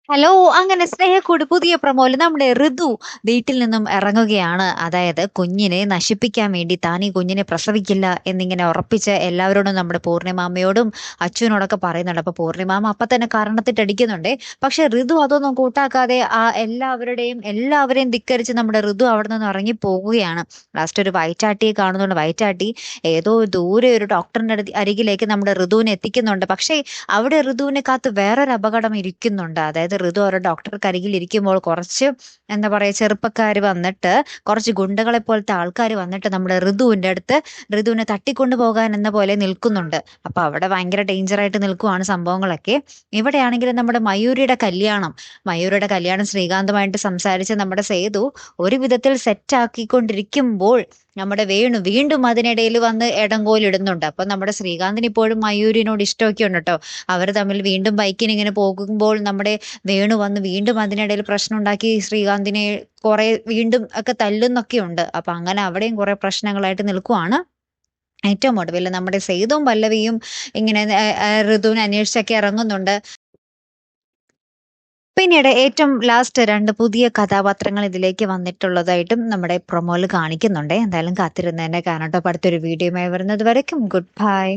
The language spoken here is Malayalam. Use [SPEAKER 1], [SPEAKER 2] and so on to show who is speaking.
[SPEAKER 1] ഹലോ! അങ്ങനെ സ്നേഹക്കൂട് പുതിയ പ്രൊമോയില് നമ്മുടെ ഋതു വീട്ടിൽ നിന്നും ഇറങ്ങുകയാണ്. അതായത് കുഞ്ഞിനെ നശിപ്പിക്കാൻ വേണ്ടി താൻ ഈ കുഞ്ഞിനെ പ്രസവിക്കില്ല എന്നിങ്ങനെ ഉറപ്പിച്ച് എല്ലാവരോടും നമ്മുടെ പൂർണിമാമ്മയോടും അച്ചുവിനോടൊക്കെ പറയുന്നുണ്ട്. അപ്പൊ പൂർണിമാമ്മ അപ്പൊ തന്നെ കർണത്തിട്ടടിക്കുന്നുണ്ടേ. പക്ഷെ ഋതു അതൊന്നും കൂട്ടാക്കാതെ എല്ലാവരെയും ധിക്കരിച്ച് നമ്മുടെ ഋതു അവിടെ നിന്ന് ഇറങ്ങി പോകുകയാണ്. ലാസ്റ്റ് ഒരു വയറ്റാട്ടിയെ കാണുന്നുണ്ട്. വയറ്റാട്ടി ഏതോ ദൂരെ ഒരു ഡോക്ടറിന്റെ അരികിലേക്ക് നമ്മുടെ ഋതുവിനെ എത്തിക്കുന്നുണ്ട്. പക്ഷേ അവിടെ ഋതുവിനെ കാത്ത് വേറൊരു അപകടം ഇരിക്കുന്നുണ്ട്. അതായത് ഋതു ഒരു ഡോക്ടർക്കരികിൽ ഇരിക്കുമ്പോൾ കുറച്ച് എന്താ പറയാ ചെറുപ്പക്കാര് വന്നിട്ട് കുറച്ച് ഗുണ്ടകളെ പോലത്തെ ആൾക്കാര് വന്നിട്ട് നമ്മുടെ ഋതുവിന്റെ അടുത്ത് ഋതുവിനെ തട്ടിക്കൊണ്ടു പോകാൻ എന്ന പോലെ നിൽക്കുന്നുണ്ട്. അപ്പൊ അവിടെ ഭയങ്കര ഡേഞ്ചർ ആയിട്ട് നിൽക്കുവാണ് സംഭവങ്ങളൊക്കെ. ഇവിടെയാണെങ്കിൽ നമ്മുടെ മയൂരിയുടെ കല്യാണം ശ്രീകാന്തുമായിട്ട് സംസാരിച്ച് നമ്മുടെ സേതു ഒരു വിധത്തിൽ സെറ്റ് ആക്കിക്കൊണ്ടിരിക്കുമ്പോൾ നമ്മുടെ വേണു വീണ്ടും അതിനിടയിൽ വന്ന് ഇടങ്കോലിടുന്നുണ്ട്. അപ്പൊ നമ്മുടെ ശ്രീകാന്തിന് ഇപ്പോഴും മയൂരിനോട് ഇഷ്ടമൊക്കെ ഉണ്ട് കേട്ടോ. അവർ തമ്മിൽ വീണ്ടും ബൈക്കിന് ഇങ്ങനെ പോകുമ്പോൾ നമ്മുടെ വേണു വന്ന് വീണ്ടും അതിനിടയിൽ പ്രശ്നം ഉണ്ടാക്കി ശ്രീകാന്തിനെ കുറെ വീണ്ടും ഒക്കെ തല്ലുന്നൊക്കെ ഉണ്ട്. അപ്പൊ അങ്ങനെ അവിടെയും കുറെ പ്രശ്നങ്ങളായിട്ട് നിൽക്കുവാണ്. ഏറ്റവും ഒടുവിൽ നമ്മുടെ സെയ്തും പല്ലവിയും ഇങ്ങനെ ഋതുവിനെ അന്വേഷിച്ചൊക്കെ ഇറങ്ങുന്നുണ്ട്. പിന്നീട് ഏറ്റവും ലാസ്റ്റ് 2 പുതിയ കഥാപാത്രങ്ങൾ ഇതിലേക്ക് വന്നിട്ടുള്ളതായിട്ടും നമ്മുടെ പ്രൊമോയിൽ കാണിക്കുന്നുണ്ട്. എന്തായാലും കാത്തിരുന്ന് തന്നെ കാണാം ട്ടോ. അടുത്തൊരു വീഡിയോയുമായി വരുന്നത് വരയ്ക്കും ഗുഡ് ബൈ.